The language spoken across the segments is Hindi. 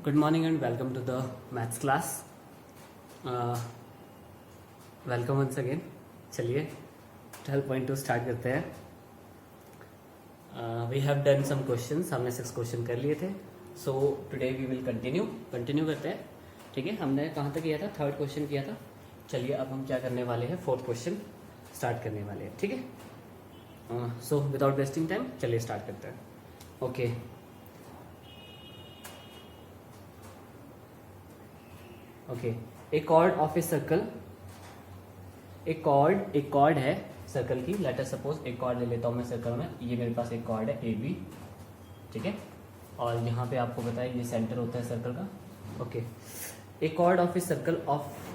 Good morning and welcome to the maths class. Welcome once again. चलिए 12.2 स्टार्ट करते हैं। We have done some questions, हमने 6 क्वेश्चन कर लिए थे। So today we will continue करते हैं। ठीक है, हमने कहाँ तक किया था? 3rd क्वेश्चन किया था। चलिए अब हम क्या करने वाले हैं? 4th क्वेश्चन स्टार्ट करने वाले हैं। ठीक है, सो विदाउट वेस्टिंग टाइम चलिए स्टार्ट करते हैं। Okay okay, a chord of a circle, एक कॉर्ड है सर्कल की। लेट अस सपोज एक कॉर्ड ले लेता हूँ मैं सर्कल में। ये मेरे पास एक कॉर्ड है ए बी, ठीक है। और यहाँ पे आपको बताया ये सेंटर होता है सर्कल का। Okay, a chord of a circle of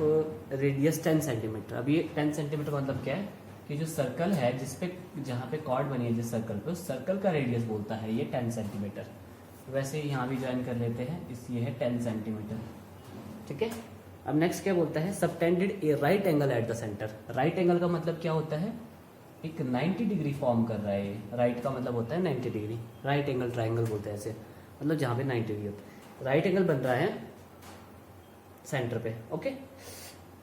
radius 10 centimetre. अब ये 10 सेंटीमीटर मतलब क्या है कि जो सर्कल है जिसपे जहाँ पे कॉर्ड बनी है जिस सर्कल पे, उस सर्कल का रेडियस बोलता है ये 10 सेंटीमीटर। वैसे यहाँ भी ज्वाइन कर लेते हैं, ये है 10 सेंटीमीटर, ठीक है। अब नेक्स्ट क्या बोलता है? Subtended A right angle eight the centre. Right angle का मतलब क्या होता है? एक 90 डिग्री फॉर्म कर रहा है। राइट का मतलब होता है 90 डिग्री। राइट एंगल ट्राइंगल बोलते हैं ऐसे, मतलब जहाँ पे 90 डिग्री होता है। राइट एंगल बन रहा है सेंटर पे। ओके,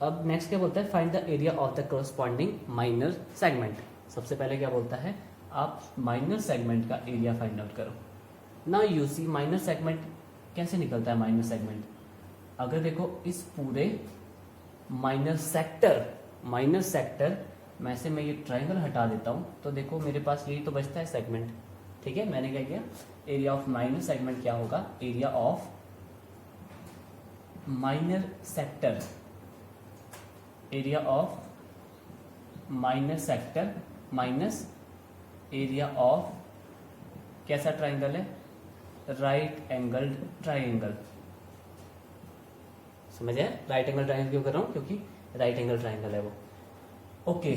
अब नेक्स्ट क्या बोलता है? Find the area of the corresponding minor segment. सबसे पहले क्या बोलता है? आप माइनर सेगमेंट का एरिया फाइंड आउट करो ना। यू सी माइनर सेगमेंट कैसे निकलता है? माइनर सेगमेंट अगर देखो इस पूरे माइनर सेक्टर में से मैं ये ट्रायंगल हटा देता हूं तो देखो मेरे पास यही तो बचता है सेगमेंट, ठीक है। मैंने क्या किया? एरिया ऑफ माइनर सेगमेंट क्या होगा? Area of minor sector, area of minor sector minus area of कैसा ट्रायंगल है? Right angled triangle. समझ आया? राइट एंगल ट्रायंगल क्यों कर रहा हूँ? क्योंकि राइट एंगल ट्रायंगल है वो। ओके,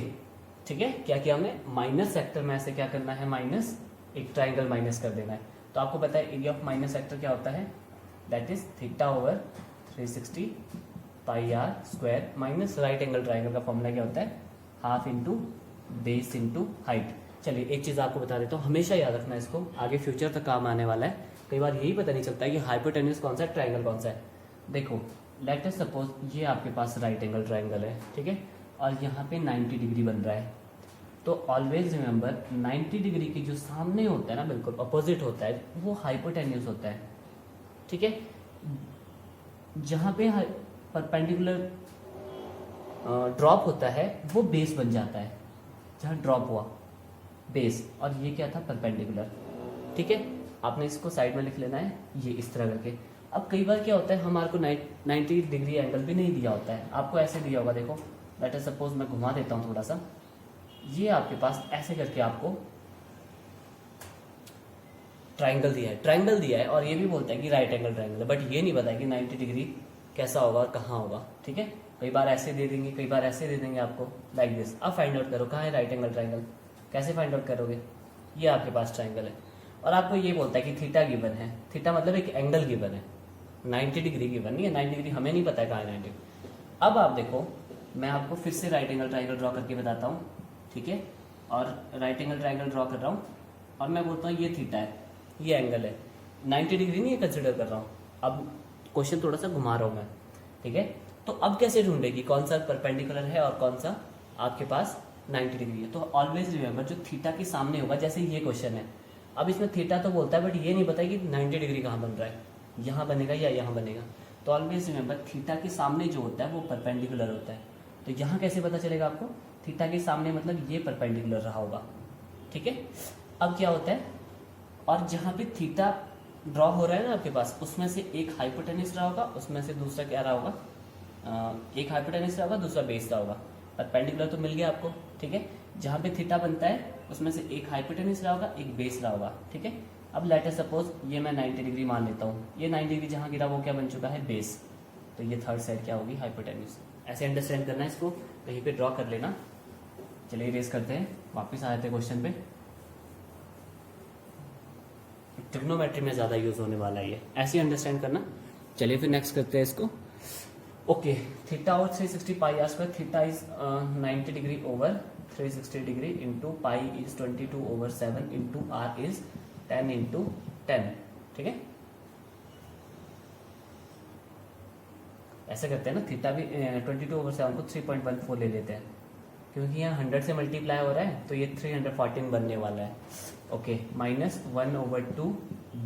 ठीक है। क्या किया हमने? माइनस सेक्टर में ऐसे क्या करना है? माइनस एक ट्रायंगल माइनस कर देना है। तो आपको पता है एरिया ऑफ माइनस सेक्टर क्या होता है? That is theta over 360 pi r square minus right angle triangle का फॉर्मूला क्या होता है? Half into base into height. चलिए एक चीज आपको बता देता हूँ, हमेशा याद रखना इसको, आगे फ्यूचर तक काम आने वाला है। कई बार यही पता नहीं चलता है कि हाइपोटेन्यूज कौन सा है, ट्रायंगल कौन सा है। देखो लेट अस सपोज ये आपके पास राइट एंगल ट्रायंगल है, ठीक है, और यहाँ पे 90 डिग्री बन रहा है। तो ऑलवेज रिमेंबर 90 डिग्री की जो सामने होता है ना, बिल्कुल अपोजिट होता है, वो हाइपोटेन्यूज होता है, ठीक है। जहाँ पे परपेंडिकुलर ड्रॉप होता है वो बेस बन जाता है, जहाँ ड्रॉप हुआ बेस, और ये क्या था? परपेंडिकुलर, ठीक है। आपने इसको साइड में लिख लेना है ये इस तरह करके। अब कई बार क्या होता है, हमारे को 90 डिग्री एंगल भी नहीं दिया होता है, आपको ऐसे दिया होगा। देखो लेट अस सपोज मैं घुमा देता हूँ थोड़ा सा, ये आपके पास ऐसे करके आपको ट्रायंगल दिया है और ये भी बोलता है कि राइट एंगल ट्रायंगल है, बट ये नहीं बताया कि 90 डिग्री कैसा होगा और कहाँ होगा, ठीक है। कई बार ऐसे दे देंगे, कई बार ऐसे दे देंगे आपको, लाइक दिस। अब फाइंड आउट करो कहाँ है राइट एंगल ट्रायंगल। कैसे फाइंड आउट करोगे? ये आपके पास ट्रायंगल है और आपको ये बोलता है कि थीटा गिवन है। थीटा मतलब एक एंगल गिवन है, 90 डिग्री गिवन नहीं है। 90 डिग्री हमें नहीं पता है कहाँ है 90। अब आप देखो, मैं आपको फिर से राइट एंगल ट्रायंगल ड्रॉ करके बताता हूँ, ठीक है। और राइट एंगल ट्रायंगल ड्रॉ कर रहा हूँ और मैं बोलता हूँ ये थीटा है, ये एंगल है, 90 डिग्री नहीं कंसिडर कर रहा हूँ। अब क्वेश्चन थोड़ा सा घुमा रहा हूँ मैं, ठीक है। तो अब कैसे ढूंढेगी कौन सा परपेंडिकुलर है और कौन सा आपके पास 90 डिग्री है? तो ऑलवेज रिमेंबर जो थीटा के सामने होगा, जैसे ये क्वेश्चन है, अब इसमें थीटा तो बोलता है बट ये नहीं बताया कि 90 डिग्री कहाँ बन रहा है, यहाँ बनेगा या यहाँ बनेगा। तो ऑलवेज रिमेंबर थीटा के सामने जो होता है वो परपेंडिकुलर होता है। तो यहाँ कैसे पता चलेगा आपको? थीटा के सामने मतलब ये परपेंडिकुलर रहा होगा, ठीक है। अब क्या होता है, और जहाँ पे थीटा ड्रॉ हो रहा है ना आपके पास, उसमें से एक हाइपोटेन्यूज रहा होगा, उसमें से दूसरा क्या रहा होगा? एक हाइपोटेन्यूज रहा होगा, दूसरा बेस रहा होगा। परपेंडिकुलर तो मिल गया आपको, ठीक है। जहाँ पे थीटा बनता है उसमें से एक हाइपोटेन्यूज रहा होगा, एक बेस रहा होगा, ठीक है। अब लेट अस सपोज ये मैं 90 डिग्री मान लेता हूँ, ये 90 डिग्री जहाँ गिरा वो क्या बन चुका है? बेस। तो ये थर्ड साइड क्या होगी? हाइपोटेन्यूज। ऐसे अंडरस्टैंड करना है इसको, कहीं पे ड्रॉ कर लेना। चलिए इरेज करते हैं, वापस आ जाते हैं क्वेश्चन पे। ट्रिग्नोमेट्री में ज़्यादा यूज होने वाला है ये, ऐसे ही अंडरस्टैंड करना। चलिए फिर नेक्स्ट करते हैं इसको। ओके, थीटा और 360 pi r square. Theta is 90 degree over 360 degree into pi is 22 over 7 into r is 10 into 10, ठीक है। ऐसे करते हैं ना, थीटा भी 22/7 को 3.14 ले लेते हैं, क्योंकि यहाँ 100 से मल्टीप्लाई हो रहा है तो ये 314 बनने वाला है। ओके, -1/2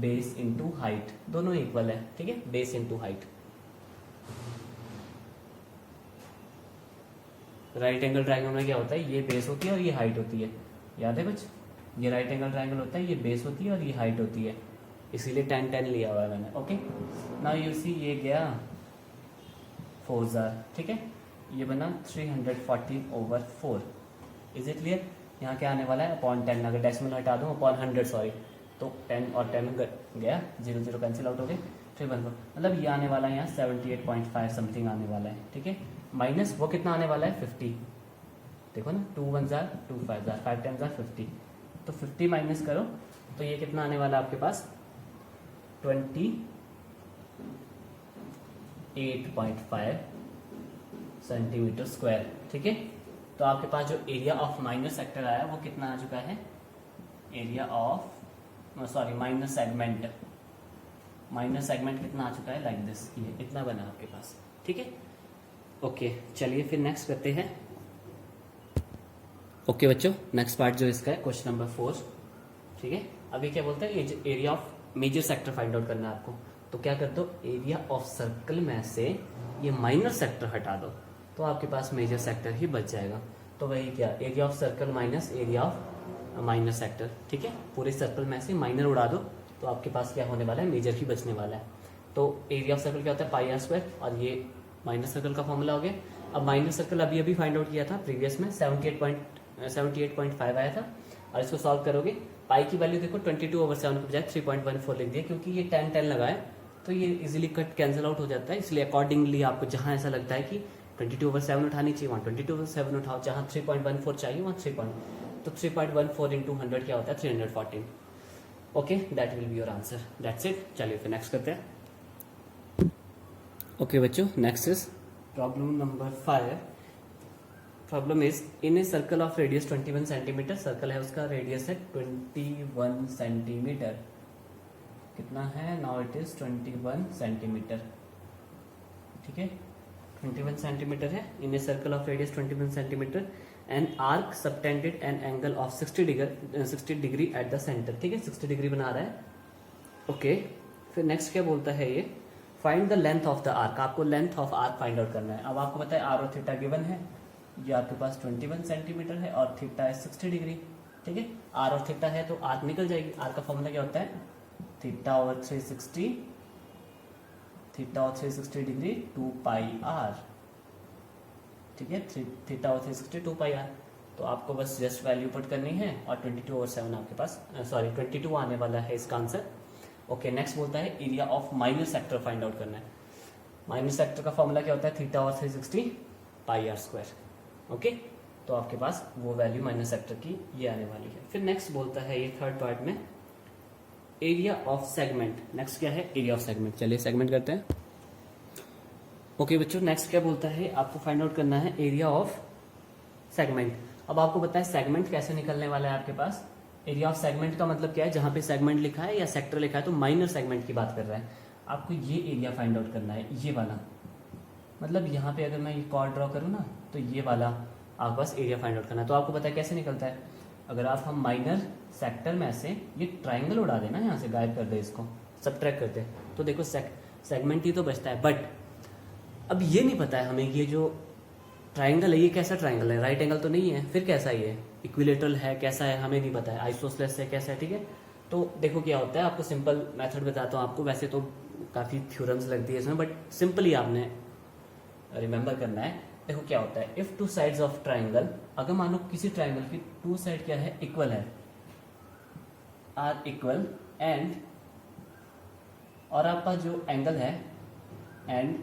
बेस इंटू हाइट, दोनों इक्वल है, ठीक है, base into height. Right angle triangle में क्या होता है, ये बेस होती है और ये हाइट होती है, याद है बच्च, ये राइट एंगल ट्रायंगल होता है, ये बेस होती है और ये हाइट होती है, इसीलिए 10 लिया हुआ है मैंने। ओके, नाउ यू सी ये गया 4,000, ठीक है, ये बना 314/4। Is it clear? यहाँ क्या आने वाला है, अपॉन 10, अगर डेसिमल हटा दूँ अपॉन 100 सॉरी, तो 10 और 10 गया, 0 कैंसिल आउट हो गए, 314, मतलब ये आने वाला है यहाँ 78.5 समथिंग आने वाला है, ठीक है, माइनस वो कितना आने वाला है 50, देखो ना, 2 1 जार 2 5 जार 5 10 जार 50, तो 50 माइनस करो तो ये कितना आने वाला है आपके पास 28.5 सेंटीमीटर स्क्वायर, ठीक है। तो आपके पास जो एरिया ऑफ माइनर सेक्टर आया वो कितना आ चुका है, area of sorry minor segment, minor segment कितना आ चुका है, लाइक दिस, ये इतना बना आपके पास, ठीक है। ओके, चलिए फिर नेक्स्ट करते हैं। ओके बच्चों, नेक्स्ट पार्ट जो इसका है क्वेश्चन नंबर 4, ठीक है। अभी क्या बोलते हैं, area of major sector find out करना है आपको, तो क्या कर दो, एरिया ऑफ सर्कल में से ये माइनर सेक्टर हटा दो तो आपके पास मेजर सेक्टर ही बच जाएगा। तो वही क्या, area of circle minus area of minor sector, ठीक है, पूरे सर्कल में से माइनर उड़ा दो तो आपके पास क्या होने वाला है, मेजर ही बचने वाला है। तो एरिया ऑफ सर्कल क्या होता है, पाई r स्क्वायर, और ये माइनर सर्कल का फॉर्मूला हो गया। अब माइनर सर्कल अभी अभी फाइंड आउट किया था प्रीवियस में, 78.5 आया था, और इसको सॉल्व करोगे, पाई की वैल्यू देखो 22/7 के बजाय 3.14 लिख दिया, क्योंकि ये 10 लगा है तो ये इजीली कट कैंसिल आउट हो जाता है, इसलिए अकॉर्डिंगली आपको जहां ऐसा लगता है कि 22/7 उठानी चाहिए वहाँ 22/7 उठाओ, जहाँ 3.14 चाहिए वहाँ 3. तो 3.14 इंटू 100 क्या होता है, 314। Okay, that will be your answer, that's it. चलिए फिर नेक्स्ट करते हैं। ओके बच्चों, next is problem number 5। Problem is in a circle of radius 21 centimetre, circle है उसका रेडियस है 21 सेंटीमीटर, कितना है, नाउ इट इज 21 सेंटीमीटर, ठीक है, 21 सेंटीमीटर है। In a circle of radius 21 centimetre an arc subtended an angle of 60 degree at the centre, ठीक है, 60 डिग्री बना रहा है। ओके, फिर नेक्स्ट क्या बोलता है ये, find the length of the arc, आपको length of arc find out करना है। अब आपको पता है आर और थीटा गिवन है, ये आपके पास 21 सेंटीमीटर है और थीटा है 60 डिग्री, ठीक है, आर और थीटा है तो आर्क निकल जाएगी। आर का फॉर्मूला क्या होता है, थीटा ओवर 360, थीटा और 360 डिग्री 2 पाई आर, ठीक है, थीटा और 360 2 पाई आर। तो आपको बस जस्ट वैल्यू पुट करनी है और 22/7 आपके पास, सॉरी 22 आने वाला है इसका आंसर। ओके, नेक्स्ट बोलता है area of minor sector find out करना है। माइनर सेक्टर का फॉर्मूला क्या होता है, थीटा और 360 पाई आर स्क्वायर। ओके, तो आपके पास वो वैल्यू माइनर सेक्टर की ये आने वाली है। फिर नेक्स्ट बोलता है ये थर्ड पार्ट में एरिया ऑफ सेगमेंट। नेक्स्ट क्या है, एरिया ऑफ सेगमेंट। चलिए सेगमेंट करते हैं। ओके बच्चों, नेक्स्ट क्या बोलता है, आपको फाइंड आउट करना है एरिया ऑफ सेगमेंट। अब आपको पता है सेगमेंट कैसे निकलने वाला है आपके पास। एरिया ऑफ सेगमेंट का मतलब क्या है, जहां पे सेगमेंट लिखा है या सेक्टर लिखा है तो माइनर सेगमेंट की बात कर रहा है। आपको ये एरिया फाइंड आउट करना है, ये वाला, मतलब यहाँ पे अगर मैं ये कॉर्ड ड्रॉ करूँ ना तो ये वाला आपके पास एरिया फाइंड आउट करना है। तो आपको पता है कैसे निकलता है, अगर आप हम माइनर सेक्टर में से ये ट्राइंगल उड़ा देना, यहाँ से गायब कर दे, इसको सबट्रैक्ट कर दे, तो देखो सेगमेंट ही तो बचता है। बट अब ये नहीं पता है हमें ये जो ट्राइंगल है ये कैसा ट्राइंगल है, राइट एंगल तो नहीं है, फिर कैसा ये इक्विलेटरल है, कैसा है हमें नहीं पता है, आइसोसेलेस है, कैसा है, ठीक है। तो देखो क्या होता है, आपको सिंपल मेथड बताता हूँ आपको, वैसे तो काफ़ी थ्योरम्स लगती है इसमें, बट सिंपली आपने रिमेंबर करना है। देखो क्या होता है, if two sides of triangle, अगर मान लो किसी ट्राइंगल की टू साइड क्या है, इक्वल है, आर इक्वल, एंड और आपका जो एंगल है एंड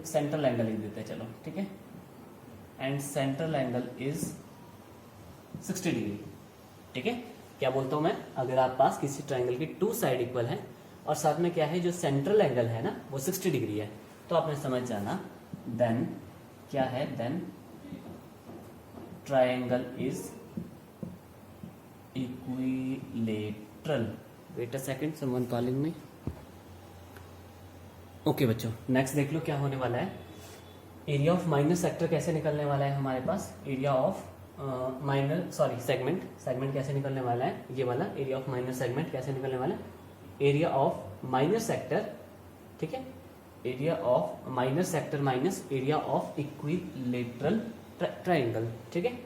सेंट्रल एंगल लिख देते हैं, चलो ठीक है, and central angle is 60 degree, ठीक है। क्या बोलता हूं मैं, अगर आप पास किसी ट्राइंगल की टू साइड इक्वल है और साथ में क्या है, जो सेंट्रल एंगल है ना वो 60 डिग्री है, तो आपने समझ जाना देन क्या है, then triangle is equilateral. Wait a second, someone calling me. Okay बच्चों, नेक्स्ट देख लो क्या होने वाला है। एरिया ऑफ माइनर सेक्टर कैसे निकलने वाला है हमारे पास, एरिया ऑफ सेगमेंट कैसे निकलने वाला है, ये वाला एरिया ऑफ माइनर सेगमेंट कैसे निकलने वाला है, एरिया ऑफ माइनर सेक्टर, ठीक है, area of minor sector minus area of equilateral triangle, ठीक है।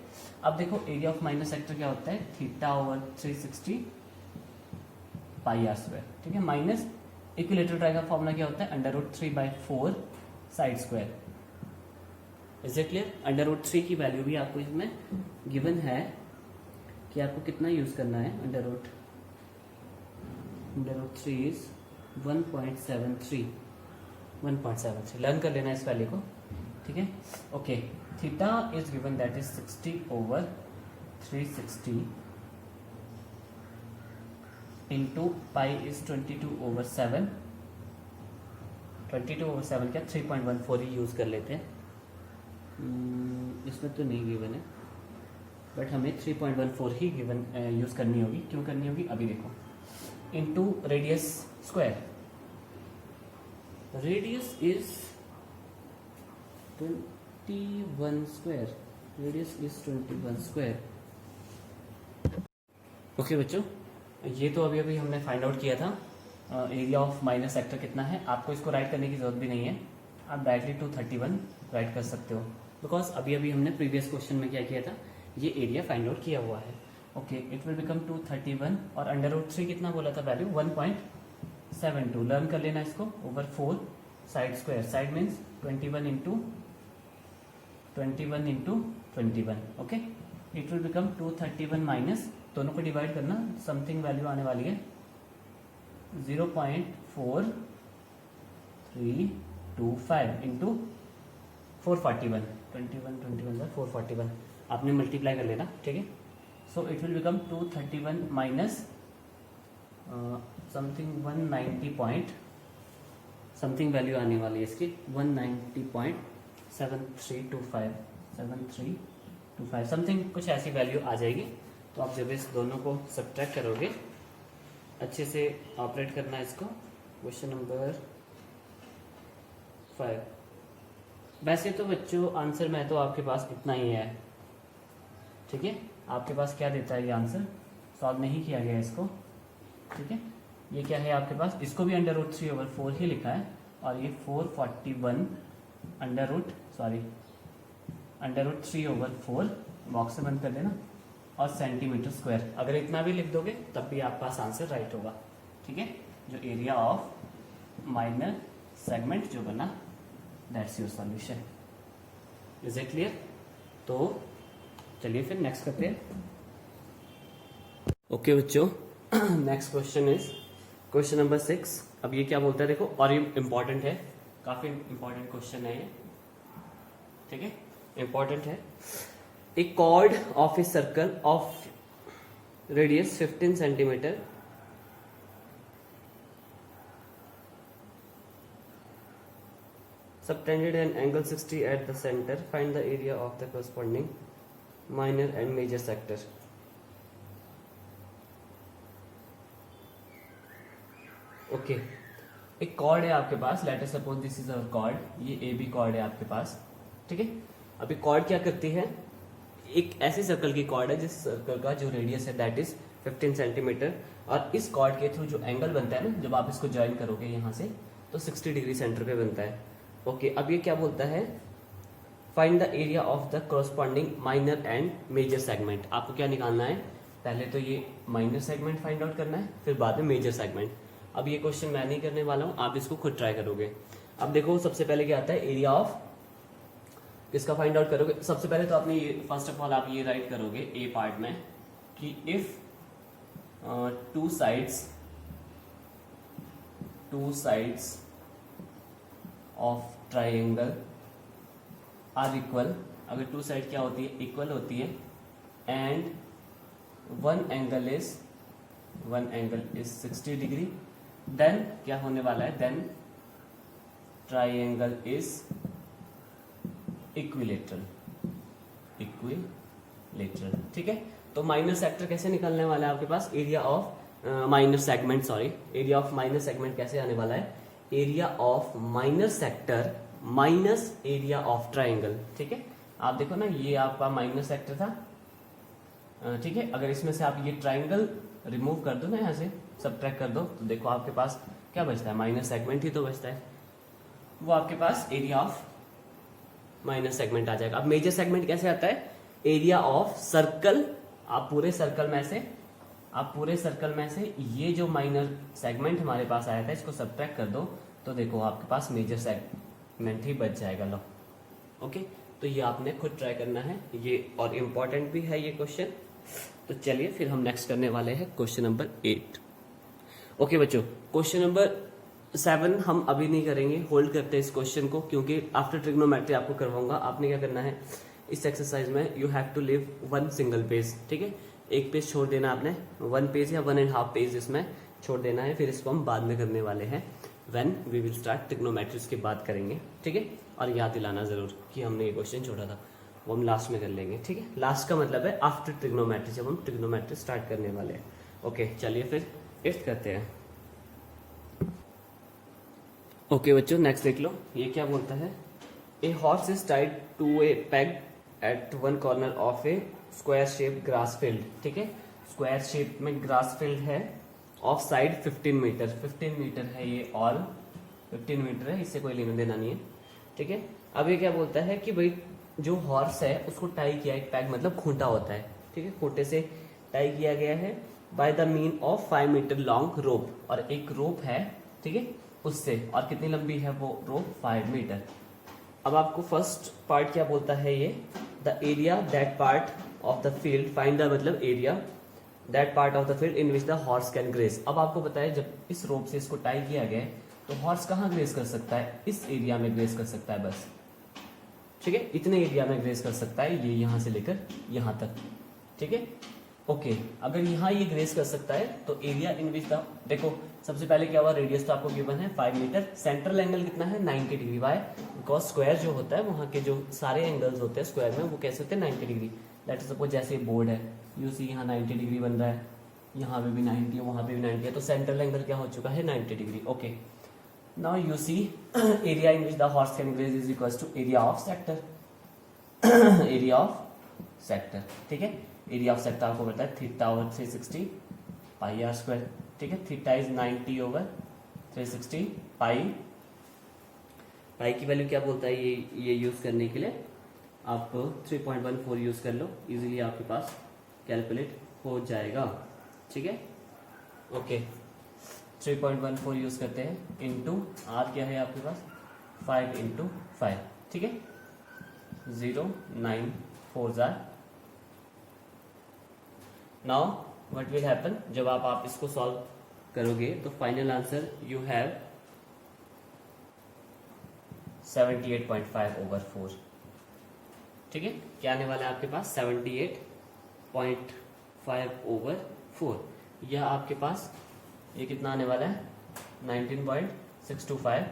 अब देखो एरिया ऑफ माइनर सेक्टर क्या होता है, theta over 360 pi r square, ठीक है, माइनस इक्विलेटरल ट्राइंगल फॉर्मूला क्या होता है, √3/4 side square. Is it clear? √3 की वैल्यू भी आपको इसमें गिवन है कि आपको कितना यूज करना है, √3 इज 1.73 लर्न कर लेना इस वैल्यू को, ठीक है। Okay, theta is given that is 60/360 into pi is 22/7 क्या 3.14 ही यूज कर लेते हैं, इसमें तो नहीं गिवन है बट हमें 3.14 ही गिवन यूज करनी होगी। क्यों करनी होगी अभी देखो, into radius square, radius is 21 square, radius is 21 square. Okay बच्चों, ये तो अभी हमने फाइंड आउट किया था एरिया ऑफ माइनर सेक्टर कितना है। आपको इसको राइट करने की जरूरत भी नहीं है, आप डायरेक्टली 231 राइट कर सकते हो, बिकॉज अभी हमने प्रीवियस क्वेश्चन में क्या किया था, ये एरिया फाइंड आउट किया हुआ है। ओके, इट विल बिकम 231 और √3 कितना बोला था वैल्यू 1.72, लर्न कर लेना इसको, over 4 side square, side means 21 into 21, okay. It will become 231 minus, दोनों को डिवाइड करना, समथिंग वैल्यू आने वाली है 0.4325 इंटू 441, 21 आपने मल्टीप्लाई कर लेना, ठीक है। So it will become 231 minus something 190 point something value आने वाली है इसकी 190.7325 समथिंग कुछ ऐसी वैल्यू आ जाएगी। तो आप जब इस दोनों को सब्ट्रैक्ट करोगे, अच्छे से ऑपरेट करना है इसको। क्वेश्चन नंबर 5, वैसे तो बच्चों आंसर में तो आपके पास इतना ही है, ठीक है। आपके पास क्या देता है ये आंसर, सॉल्व नहीं किया गया इसको, ठीक है। ये क्या है आपके पास, इसको भी √3/4 ही लिखा है और ये 441 √3/4 बॉक्स से बंद कर देना और सेंटीमीटर स्क्वायर, अगर इतना भी लिख दोगे तब भी आपके पास आंसर राइट होगा, ठीक है। जो एरिया ऑफ माइनर सेगमेंट जो बना, that's your solution. Is it clear? तो चलिए फिर नेक्स्ट करते हैं। ओके बच्चों, next question is question number 6। अब ये क्या बोलता है देखो, और ये इंपॉर्टेंट है, काफी इंपॉर्टेंट क्वेश्चन है ये, ठीक है, इंपॉर्टेंट है। A chord of a circle of radius 15 centimetre subtended an angle 60 at the center, find the area of the corresponding minor and major sector. Okay, एक कॉर्ड है आपके पास, let us suppose this is our chord, ये ए बी कॉर्ड है आपके पास, ठीक है। अभी कॉर्ड क्या करती है, एक ऐसी सर्कल की कॉर्ड है जिस सर्कल का जो रेडियस है दैट इज 15 सेंटीमीटर, और इस कॉर्ड के थ्रू जो एंगल बनता है ना, जब आप इसको ज्वाइन करोगे यहाँ से तो 60 डिग्री सेंटर पे बनता है। ओके, अब ये क्या बोलता है, find the area of the corresponding minor and major segment. आपको क्या निकालना है, पहले तो ये माइनर सेगमेंट फाइंड आउट करना है, फिर बाद में मेजर सेगमेंट। अब ये क्वेश्चन मैं नहीं करने वाला हूँ, आप इसको खुद ट्राई करोगे। अब देखो सबसे पहले क्या आता है, एरिया ऑफ किसका फाइंड आउट करोगे। सबसे पहले तो आपने ये फर्स्ट ऑफ ऑल आप ये राइट करोगे ए पार्ट में कि if two sides of triangle are equal, अगर टू साइड क्या होती है, इक्वल होती है, and one angle is 60 degree, then क्या होने वाला है, देन ट्राइंगल इज इक्विलेटरल, ठीक है। तो माइनर सेक्टर कैसे निकलने वाला है आपके पास, एरिया ऑफ माइनर सेगमेंट कैसे आने वाला है, area of minor sector minus area of triangle. ठीक है, आप देखो ना, ये आपका माइनर सेक्टर था, ठीक है। अगर इसमें से आप ये ट्राइंगल रिमूव कर दो ना, यहाँ से सबट्रैक्ट कर दो, तो देखो आपके पास क्या बचता है, माइनर सेगमेंट ही तो बचता है, वो आपके पास एरिया ऑफ माइनर सेगमेंट आ जाएगा। अब मेजर सेगमेंट कैसे आता है, एरिया ऑफ सर्कल, आप पूरे सर्कल में से ये जो माइनर सेगमेंट हमारे पास आया था इसको सबट्रैक्ट कर दो, तो देखो आपके पास मेजर सेगमेंट ही बच जाएगा। लो ओके, तो ये आपने खुद ट्राई करना है ये, और इम्पोर्टेंट भी है ये क्वेश्चन। तो चलिए फिर हम नेक्स्ट करने वाले हैं क्वेश्चन नंबर 8। ओके बच्चों, क्वेश्चन नंबर 7 हम अभी नहीं करेंगे, होल्ड करते हैं इस क्वेश्चन को, क्योंकि आफ्टर ट्रिग्नोमेट्री आपको करवाऊंगा। आपने क्या करना है इस एक्सरसाइज में, you have to leave 1 single page. ठीक है, एक पेज छोड़ देना आपने, 1 पेज या 1.5 पेज इसमें छोड़ देना है। फिर इसको हम बाद में करने वाले हैं, when we will start trigonometry, उसके बाद करेंगे। ठीक है, और याद दिलाना जरूर कि हमने ये क्वेश्चन छोड़ा था, वो हम लास्ट में कर लेंगे। ठीक है, लास्ट का मतलब है आफ्टर ट्रिग्नोमेट्री, जब हम ट्रिग्नोमेट्री स्टार्ट करने वाले हैं। ओके चलिए फिर 8th करते हैं। ओके बच्चों, नेक्स्ट देख लो, ये क्या बोलता है, a horse is tied to a peg at one corner of a square shape grass field. ठीक है, स्क्वायर शेप में ग्रास फील्ड है, ऑफ साइड 15 मीटर, 15 मीटर है ये, ऑल 15 मीटर है, इससे कोई लेना देना नहीं है। ठीक है, अब ये क्या बोलता है कि भाई जो हॉर्स है उसको टाई किया, एक पैग मतलब खूंटा होता है, ठीक है, खूंटे से टाई किया गया है by the mean of 5 metre long rope, और एक रोप है, ठीक है, उससे, और कितनी लंबी है वो रोप, 5 मीटर। अब आपको फर्स्ट पार्ट क्या बोलता है ये, the area that part of the field, find the मतलब area that part of the field in which the horse can graze. अब आपको पता है जब इस रोप से इसको टाई किया गया है तो हॉर्स कहाँ ग्रेस कर सकता है, इस एरिया में ग्रेस कर सकता है बस। ठीक है, इतने एरिया में ग्रेस कर सकता है, ये यहां से लेकर यहां तक। ठीक है, ओके, अगर यहाँ ये ग्रेस कर सकता है तो एरिया इन विच द, देखो सबसे पहले क्या हुआ, रेडियस तो आपको गिवन है 5 मीटर, सेंट्रल एंगल कितना है 90 डिग्री। वाई, बिकॉज स्क्वायर जो होता है वहां के जो सारे एंगल्स होते हैं स्क्वायर में वो कैसे होते हैं 90 डिग्री। लेट सपोज जैसे बोर्ड है, यू सी यहाँ 90 डिग्री बन रहा है, यहाँ पे भी 90 है, वहां पे भी 90 है, तो सेंट्रल एंगल क्या हो चुका है 90 degree. Okay, now you see area in which the horse can graze is equal to area of sector, area of sector. ठीक है, एरिया ऑफ सेक्टर आपको पता है theta over 360 pi r square. ठीक है, theta is 90 over 360 pi. Pi की वैल्यू क्या बोलता है ये यूज करने के लिए आप 3.14 यूज कर लो, इजीली आपके पास कैलकुलेट हो जाएगा। ठीक है, ओके, 3.14 यूज करते हैं, इनटू आर क्या है आपके पास 5 × 5। ठीक है, 0 9 4 jar. Now what will happen, जब आप इसको सॉल्व करोगे तो final answer you have 78.5 over 4। ठीक है, क्या आने वाला है आपके पास 78.5 ओवर 4, या आपके पास ये कितना आने वाला है 19.625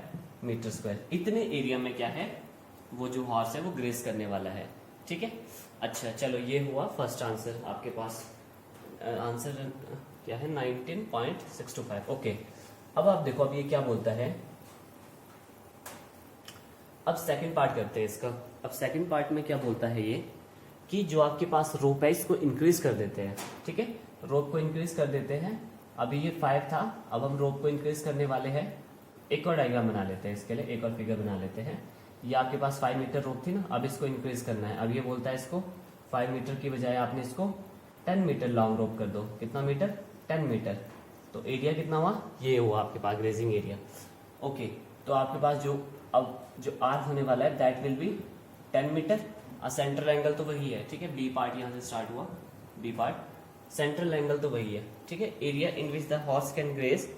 मीटर स्क्वायर। इतने एरिया में क्या है वो जो हॉर्स है वो ग्रेस करने वाला है। ठीक है, अच्छा चलो, ये हुआ फर्स्ट आंसर आपके पास, आंसर क्या है 19.625। ओके, अब आप देखो अब ये क्या बोलता है, अब सेकंड पार्ट करते हैं इसका। अब सेकंड पार्ट में क्या बोलता है ये कि जो आपके पास रोप है इसको इंक्रीज कर देते हैं। ठीक है, रोप को इंक्रीज कर देते हैं, अभी ये 5 था, अब हम रोप को इंक्रीज करने वाले हैं। एक और डायग्राम बना लेते हैं इसके लिए, एक और फिगर बना लेते हैं। ये आपके पास 5 मीटर रोप थी ना, अब इसको इंक्रीज करना है। अब ये बोलता है इसको 5 मीटर की बजाय आपने इसको 10 मीटर लॉन्ग रोप कर दो। कितना मीटर, 10 मीटर, तो एरिया कितना हुआ, ये हुआ आपके पास ग्रेजिंग एरिया। ओके, तो आपके पास जो अब जो आर होने वाला है दैट विल बी 10 मीटर, और सेंट्रल एंगल तो वही है। ठीक है, बी पार्ट यहाँ से स्टार्ट हुआ, बी पार्ट, सेंट्रल एंगल तो वही है। ठीक है, area in which the horse can graze,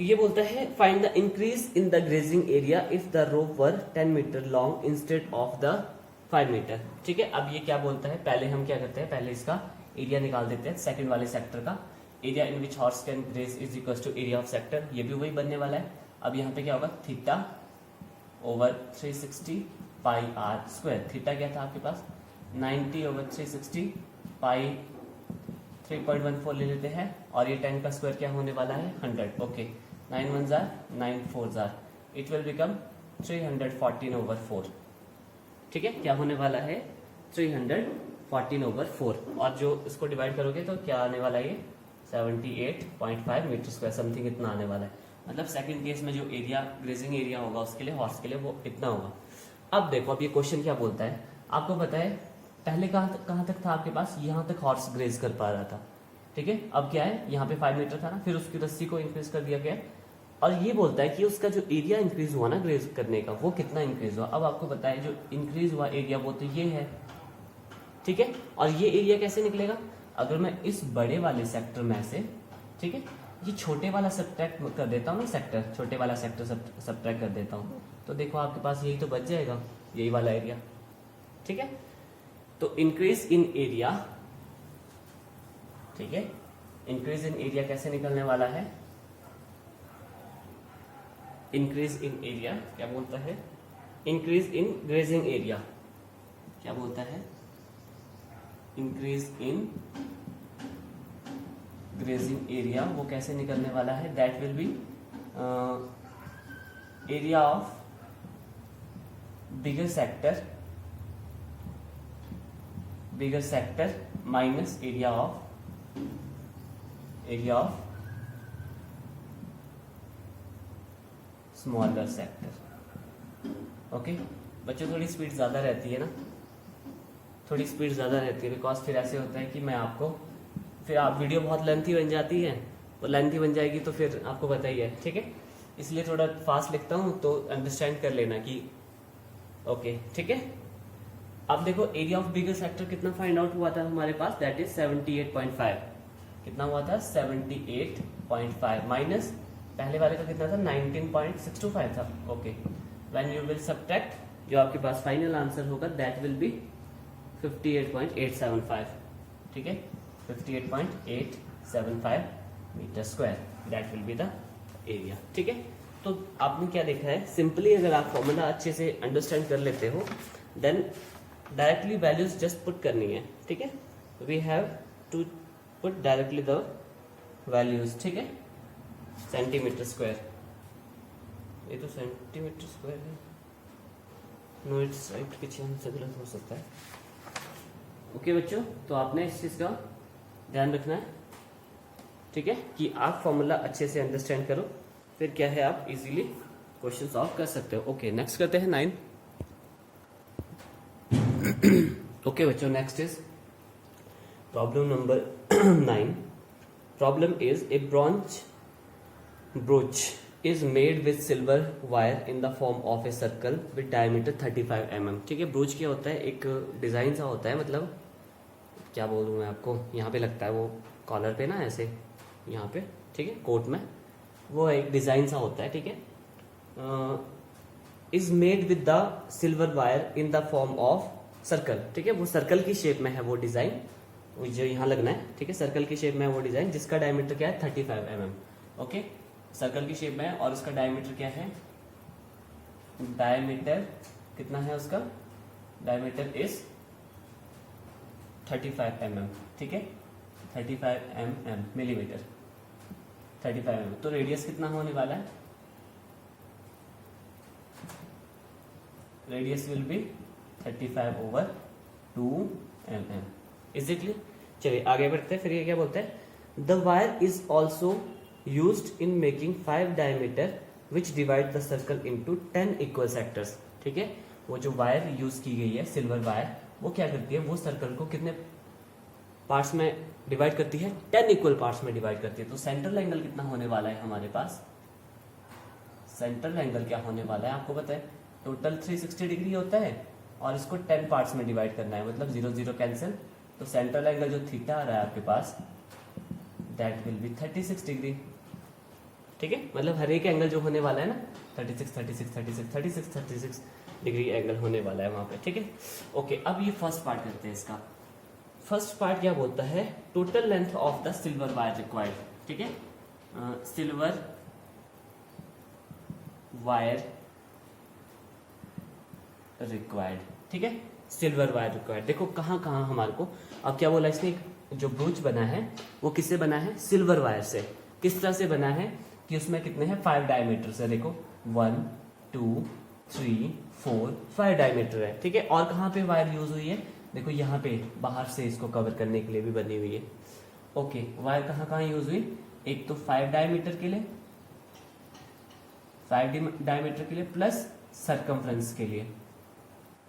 ये बोलता है find the increase in the grazing area if the rope were 10 metre long instead of the 5 metre. ठीक है, अब ये क्या बोलता है, पहले हम क्या करते हैं, पहले इसका एरिया निकाल देते हैं सेकंड वाले सेक्टर का। Area in which horse can graze is equal to area of sector, ये भी वही बनने वाला है। अब यहाँ पे क्या होगा, theta over 360 pi r square. Theta क्या था आपके पास 90 ओवर 360 पाई 3.14 ले लेते हैं, और ये 10 का स्क्वायर क्या होने वाला है 100। Okay, 9 1 jar 9 4 jar, it will become 314/4। ठीक है, क्या होने वाला है 314/4, और जो इसको डिवाइड करोगे तो क्या आने वाला है ये 78.5 मीटर स्क्वायर समथिंग इतना आने वाला है। मतलब सेकंड केस में जो एरिया ग्रेजिंग एरिया होगा उसके लिए हॉर्स के लिए वो इतना होगा। अब देखो अब ये क्वेश्चन क्या बोलता है, आपको पता है पहले कहाँ तक था आपके पास, यहाँ तक हॉर्स ग्रेज कर पा रहा था। ठीक है, अब क्या है यहाँ पे 5 मीटर था ना, फिर उसकी रस्सी को इंक्रीज कर दिया गया, और ये बोलता है कि उसका जो एरिया इंक्रीज हुआ ना ग्रेज करने का वो कितना इंक्रीज हुआ। अब आपको पता है जो इंक्रीज हुआ एरिया वो तो ये है। ठीक है, और ये एरिया कैसे निकलेगा, अगर मैं इस बड़े वाले सेक्टर में से, ठीक है, ये छोटे वाला सब्ट्रैक्ट कर देता हूँ ना, सेक्टर छोटे वाला सेक्टर सब्ट्रैक्ट कर देता हूँ, तो देखो आपके पास यही तो बच जाएगा, यही वाला एरिया। ठीक है, तो इंक्रीज इन एरिया, ठीक है, इंक्रीज इन एरिया कैसे निकलने वाला है, इंक्रीज इन एरिया क्या बोलता है, इंक्रीज इन ग्रेजिंग एरिया क्या बोलता है, इंक्रीज इन ग्रेजिंग एरिया वो कैसे निकलने वाला है, that will B area of bigger sector minus area of smaller sector. Okay बच्चों, थोड़ी स्पीड ज्यादा रहती है ना, थोड़ी स्पीड ज़्यादा रहती है, बिकॉज फिर ऐसे होता है कि मैं आपको फिर आप वीडियो बहुत लेंथी बन जाती है, और लेंथी बन जाएगी तो फिर आपको पता ही है। ठीक है, इसलिए थोड़ा फास्ट लिखता हूँ तो अंडरस्टैंड कर लेना कि ओके। ठीक है, अब देखो एरिया ऑफ बिगर सेक्टर कितना फाइंड आउट हुआ था हमारे पास, दैट इज 78.5। कितना हुआ था 78.5 माइनस पहले वाले का कितना था 19.625 था। Okay, when you will subtract जो आपके पास फाइनल आंसर होगा दैट विल बी 58.875। ठीक है, 58.875 metre square, that will be the area. ठीक है, तो आपने क्या देखा है, सिंपली अगर आप फॉर्मूला अच्छे से अंडरस्टैंड कर लेते हो then directly values just put करनी है। ठीक है, we have to put directly the values. ठीक है, सेंटीमीटर स्क्वायर, ये तो सेंटीमीटर स्क्वायर है, नो इट्स राइट, किसी से गलत हो सकता है। ओके बच्चों, तो आपने इस चीज का ध्यान रखना है। ठीक है, कि आप फॉर्मूला अच्छे से अंडरस्टैंड करो, फिर क्या है आप इजीली क्वेश्चन सॉल्व कर सकते हो। ओके, नेक्स्ट करते हैं 9। ओके बच्चों, next is problem number 9। Problem is a broach is made with silver wire in the form of a circle with diameter 35 mm। ठीक है, ब्रोच क्या होता है, एक डिजाइन सा होता है, मतलब क्या बोलूँ मैं आपको, यहाँ पे लगता है वो कॉलर पे ना ऐसे यहाँ पे, ठीक है, कोट में वो एक डिजाइन सा होता है। ठीक है, is made with the silver wire in the form of circle. ठीक है, वो सर्कल की शेप में है वो डिजाइन, जो यहाँ लगना है। ठीक है, सर्कल की शेप में है वो डिजाइन जिसका डायमीटर क्या है 35 mm। ओके, सर्कल की शेप में है और उसका डायमीटर क्या है, डायमीटर कितना है उसका, डायमीटर इज 35 mm। ठीक है, 35 mm मिलीमीटर, 35 mm। तो रेडियस कितना होने वाला है, radius will be 35/2 mm। Is it clear? चलिए आगे बढ़ते हैं। फिर ये क्या बोलते हैं, the wire is also used in making 5 diameter which divide the circle into 10 equal sectors। ठीक है, वो जो वायर यूज की गई है सिल्वर वायर, वो क्या करती है, वो सर्कल को कितने पार्ट्स में डिवाइड करती है, 10 इक्वल पार्ट्स में डिवाइड करती है। तो सेंट्रल एंगल कितना होने वाला है हमारे पास, सेंट्रल एंगल क्या होने वाला है आपको पता है, टोटल 360 डिग्री होता है और इसको 10 पार्ट्स में डिवाइड करना है, मतलब 0 0 कैंसिल। तो सेंट्रल एंगल जो थीटा आ रहा है आपके पास दैट विल बी 36 डिग्री। ठीक है, मतलब हर एक एंगल जो होने वाला है ना 36 डिग्री एंगल होने वाला है वहां पे। ठीक है, ओके, अब ये फर्स्ट पार्ट करते हैं इसका। फर्स्ट पार्ट क्या बोलता है, total length of the silver wire required. ठीक है, सिल्वर वायर रिक्वायर्ड। ठीक है, सिल्वर वायर रिक्वायर्ड। देखो कहाँ कहाँ हमारे को, अब क्या बोला इसने, जो ब्रोच बना है वो किससे बना है, सिल्वर वायर से। किस तरह से बना है, कि उसमें कितने हैं 5 डायमीटर है। देखो 1 2 3 4 5 डायमीटर है, ठीक है। और कहाँ पे वायर यूज हुई है, देखो यहाँ पे बाहर से इसको कवर करने के लिए भी बनी हुई है। ओके, वायर कहाँ कहाँ यूज हुई, एक तो 5 डायमीटर के लिए, 5 डायमीटर के लिए प्लस सरकमफ्रेंस के लिए।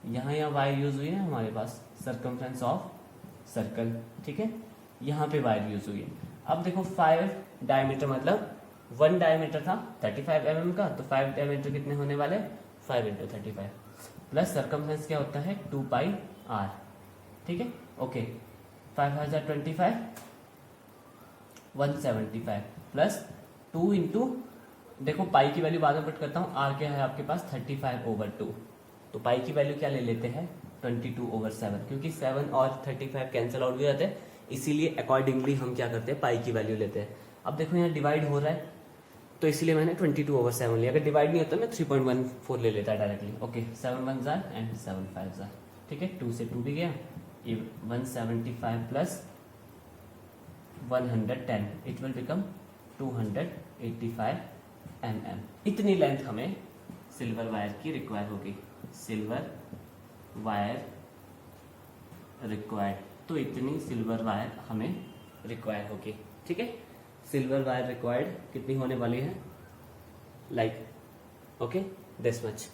यहाँ वायर यूज हुई है हमारे पास सरकमफ्रेंस ऑफ सर्कल, ठीक है, यहाँ पे वायर यूज हुई है। अब देखो 5 डायमीटर मतलब 1 डायमीटर था 35 mm का, तो 5 डायमीटर कितने होने वाले, 5 × 35 प्लस सरकमफ्रेंस क्या होता है 2 पाई r, ठीक है। ओके, 5,025 175 प्लस 2 इंटू, देखो पाई की वैल्यू बाद में पुट करता हूँ, r क्या है आपके पास 35/2, तो पाई की वैल्यू क्या ले लेते हैं 22/7, क्योंकि 7 और 35 कैंसिल आउट हो जाते हैं, इसीलिए अकॉर्डिंगली हम क्या करते हैं पाई की वैल्यू लेते हैं। अब देखो यहाँ डिवाइड हो रहा है तो इसीलिए मैंने 22/7 लिया, अगर डिवाइड नहीं होता मैं 3.14 ले लेता directly. Okay, 7 1 jar and 7 5 jar, ठीक है, 2 से 2 भी गया, ये 175 plus 110 it will become 285 mm। इतनी लेंथ हमें सिल्वर वायर की रिक्वायर होगी, सिल्वर वायर रिक्वायर्ड, तो इतनी सिल्वर वायर हमें रिक्वायर होगी, ठीक है। सिल्वर वायर रिक्वायर्ड कितनी होने वाली है, लाइक ओके दिस मच।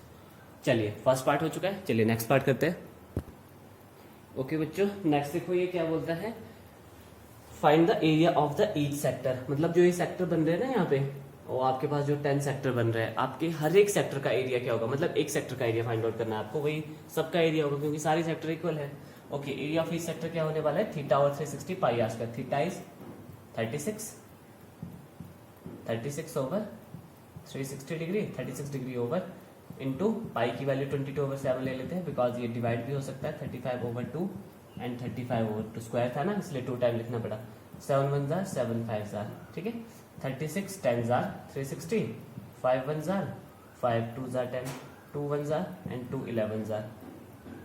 चलिए फर्स्ट पार्ट हो चुका है, चलिए नेक्स्ट पार्ट करते हैं। ओके बच्चों, नेक्स्ट देखो ये क्या बोलता है, find the area of the each sector. मतलब जो ये सेक्टर बन रहे हैं ना यहाँ पे, और आपके पास जो 10 सेक्टर बन रहे हैं, आपके हर एक सेक्टर का एरिया क्या होगा, मतलब एक सेक्टर का एरिया फाइंड आउट करना है आपको, वही सबका एरिया होगा क्योंकि सारे सेक्टर इक्वल है। Okay, area of each sector क्या होने वाला है, थीटा और 360 pi r square, theta is 36 over 360 degree, 36 degree over into pi की वैल्यू 22/7 ले लेते हैं, बिकॉज ये डिवाइड भी हो सकता है 35/2 एंड 35/2 स्क्वायर था ना, इसलिए 2 टाइम लिखना पड़ा। 7 1 जार 7 5 जार, ठीक है, 36 10 jar 360, 5 1 jar 5 2 jar 10, 2 1 jar and 2 11 jar,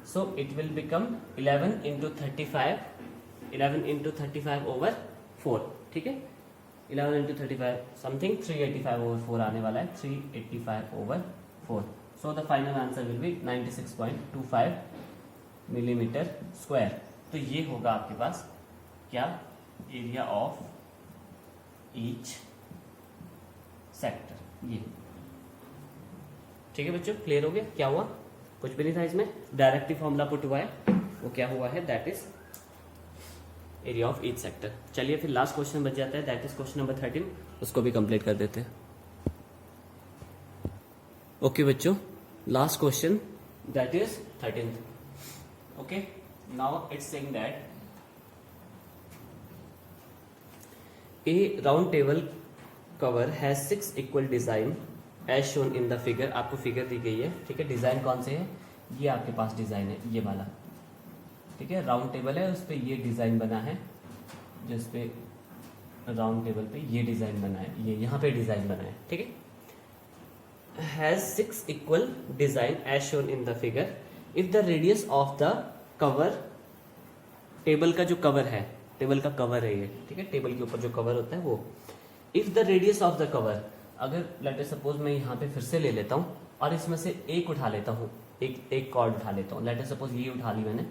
so it will become 11 into 35/4, ठीक है, 11 into 35 समथिंग 385/4 आने वाला है, 385/4। so the final answer will be 96.25 millimetre square. तो ये होगा आपके पास क्या, एरिया ऑफ ईच सेक्टर, ये ठीक है बच्चों, क्लियर हो गया। क्या हुआ, कुछ भी नहीं था इसमें, डायरेक्ट फॉर्मूला पुट हुआ है, वो क्या हुआ है, that is area of each sector. चलिए फिर लास्ट क्वेश्चन बच जाता है, दैट इज क्वेश्चन नंबर 13, उसको भी कंप्लीट कर देते हैं। ओके बच्चों, last question that is 13th। Okay, now it's saying that a round table cover has 6 equal design as shown in the figure. आपको फिगर दी गई है, ठीक है, डिजाइन कौन से है, ये आपके पास डिजाइन है ये वाला, ठीक है, राउंड टेबल है, उस पर ये डिजाइन बना है, जिस पे राउंड टेबल पे ये डिजाइन बना है, ये यहाँ पे डिजाइन बना है, ठीक है, has 6 equal design as shown in the figure. If the radius of the cover, table का जो कवर है, टेबल का कवर है ये, ठीक है, टेबल के ऊपर जो कवर होता है वो, if the radius of the cover, अगर लेट अस सपोज मैं यहाँ पे फिर से ले लेता हूँ और इसमें से एक उठा लेता हूँ, एक कॉर्ड उठा लेता हूँ, लेट अस सपोज ये उठा ली मैंने,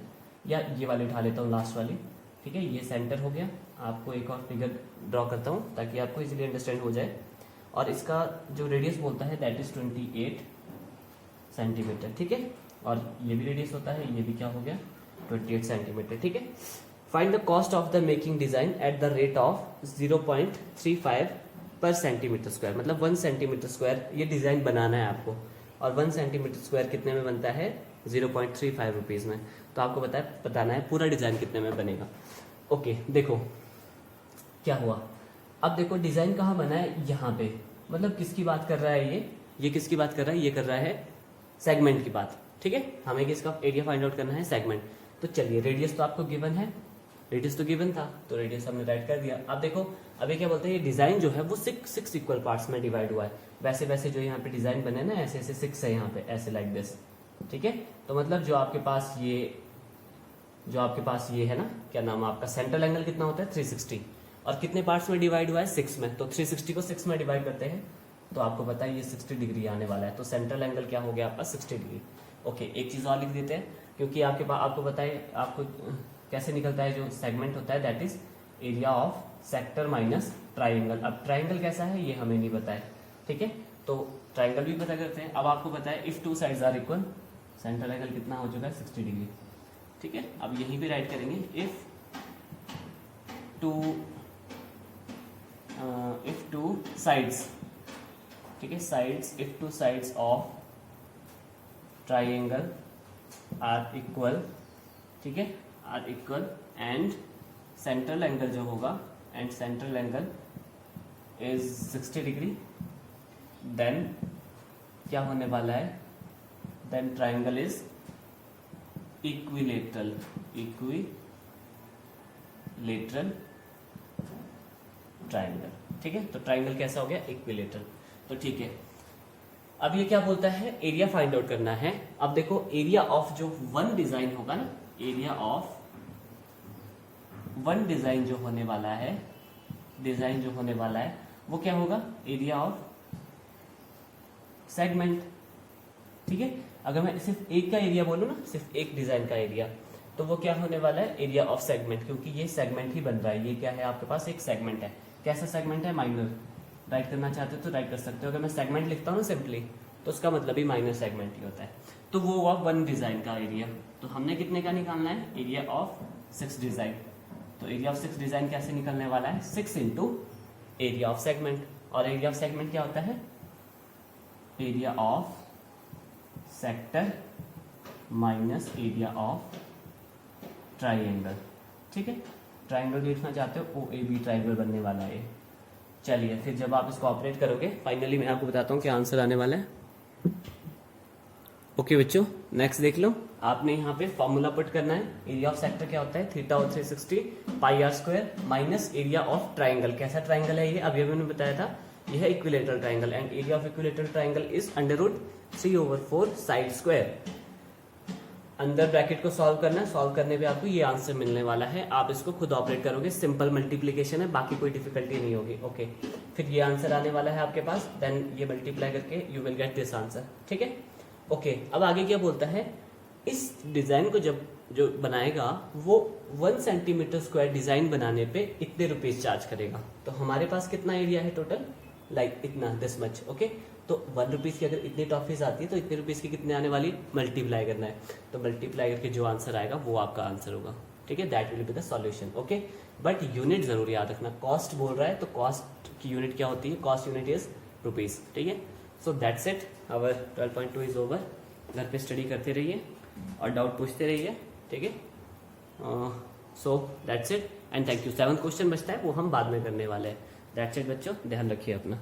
या ये वाली उठा लेता हूँ लास्ट वाली, ठीक है, ये सेंटर हो गया। आपको एक और फिगर ड्रॉ करता हूँ ताकि आपको इजीली अंडरस्टैंड हो जाए, और इसका जो रेडियस बोलता है दैट इज 28 सेंटीमीटर, ठीक है, और ये भी रेडियस होता है, ये भी क्या हो गया 28 सेंटीमीटर, ठीक है। Find the cost of the making design at the rate of 0.35 पर सेंटीमीटर स्क्वायर, मतलब 1 सेंटीमीटर स्क्वायर ये डिजाइन बनाना है आपको, और 1 सेंटीमीटर स्क्वायर कितने में बनता है 0.35 रुपीज में, तो आपको बताना है पूरा डिजाइन कितने में बनेगा। ओके, देखो क्या हुआ, अब देखो डिजाइन कहाँ बना है, यहाँ पे, मतलब किसकी बात कर रहा है ये किसकी बात कर रहा है, ये कर रहा है सेगमेंट की बात, ठीक है, हमें किसका एरिया फाइंड आउट करना है, सेगमेंट। तो चलिए रेडियस तो आपको गिवन है, रेडियस तो गिवन था, तो रेडियस हमने राइट कर दिया। अब देखो अभी क्या बोलते हैं, ये डिजाइन जो है वो 6 इक्वल पार्ट्स में डिवाइड हुआ है, वैसे वैसे जो यहाँ पे डिजाइन बने ना ऐसे ऐसे 6 है यहाँ पे, ऐसे लाइक दिस, ठीक है। तो मतलब जो आपके पास ये है ना, क्या नाम है आपका, सेंट्रल एंगल कितना होता है 360, और कितने पार्ट्स में डिवाइड हुआ है, 6 में। तो 360 को 6 में डिवाइड करते हैं तो आपको पता है ये 60 डिग्री आने वाला है। तो सेंट्रल एंगल क्या हो गया आपका, 60 डिग्री। ओके, एक चीज और लिख देते हैं, क्योंकि आपके पास आपको पता है आपको कैसे निकलता है जो सेगमेंट होता है, that is area of sector minus triangle. अब ट्राइंगल कैसा है ये हमें नहीं पता है, ठीक है, तो ट्राइंगल भी पता करते हैं। अब आपको पता है if two sides are equal, central angle कितना हो चुका है, 60 डिग्री, ठीक है। अब यहीं पे राइट करेंगे इफ टू साइड्स, ठीक है, sides, if two sides of triangle are equal, ठीक है, are equal and central angle जो होगा, and central angle is 60 degree, then क्या होने वाला है, then triangle is equilateral, equilateral triangle, ठीक है। तो ट्राइंगल कैसा हो गया, इक्विलेटरल। तो ठीक है, अब ये क्या बोलता है, एरिया फाइंड आउट करना है। अब देखो एरिया ऑफ जो वन डिजाइन होगा ना, एरिया ऑफ वन डिजाइन जो होने वाला है, डिजाइन जो होने वाला है वो क्या होगा, एरिया ऑफ सेगमेंट, ठीक है। अगर मैं सिर्फ एक का एरिया बोलूं ना, सिर्फ एक डिजाइन का एरिया, तो वो क्या होने वाला है, एरिया ऑफ सेगमेंट, क्योंकि ये सेगमेंट ही बन रहा है। ये क्या है आपके पास, एक सेगमेंट है। कैसा सेगमेंट है, माइनर। राइट करना चाहते हो तो राइट कर सकते हो। अगर मैं सेगमेंट लिखता हूँ ना सिंपली, तो उसका मतलब ही माइनर सेगमेंट ही होता है। तो वो हुआ वन डिजाइन का एरिया। तो हमने कितने का निकालना है, एरिया ऑफ 6 डिजाइन। तो एरिया ऑफ 6 डिजाइन कैसे निकलने वाला है, 6 इंटू एरिया ऑफ सेगमेंट। और एरिया ऑफ सेगमेंट क्या होता है, area of sector minus area of triangle, ठीक है। ट्राइंगल लिखना चाहते हो, ओ ए बी ट्राइंगल बनने वाला है। चलिए फिर जब आप इसको ऑपरेट करोगे, फाइनली मैं आपको बताता हूँ क्या आंसर आने वाला है। ओके बच्चों, नेक्स्ट देख लो। आपने यहाँ पे फॉर्मूला पुट करना है। एरिया ऑफ सेक्टर क्या होता है, थीटा और 360 pi r square minus area of triangle. कैसा ट्राइंगल है ये, अभी मैंने बताया था, यह है equilateral triangle and area of equilateral triangle is √3/4 side square. अंदर ब्रैकेट को सॉल्व करना है, सॉल्व करने पे आपको ये आंसर मिलने वाला है। आप इसको खुद ऑपरेट करोगे, सिंपल मल्टीप्लिकेशन है, बाकी कोई डिफिकल्टी नहीं होगी। ओके, फिर ये आंसर आने वाला है आपके पास, देन ये मल्टीप्लाई करके you will get this answer, ठीक है। ओके, अब आगे क्या बोलता है, इस डिजाइन को जब जो बनाएगा वो 1 सेंटीमीटर स्क्वायर डिजाइन बनाने पे इतने रुपीज चार्ज करेगा। तो हमारे पास कितना एरिया है टोटल, लाइक इतना, दिस मच। ओके, तो 1 रुपीज की अगर इतनी टॉफीज आती है तो इतने रुपीज की कितने आने वाली, मल्टीप्लाई करना है। तो मल्टीप्लाई करके जो आंसर आएगा वो आपका आंसर होगा, ठीक है। That will be the solution. Okay, but unit जरूर याद रखना, कॉस्ट बोल रहा है तो कॉस्ट की यूनिट क्या होती है, कॉस्ट यूनिट इज रुपीज, ठीक है। So that's it, our 12.2 is over. घर पे स्टडी करते रहिए और डाउट पूछते रहिए, ठीक है। So that's it and thank you. 7th question बचता है, वो हम बाद में करने वाले हैं। दैट्स इट बच्चों, ध्यान रखिए अपना।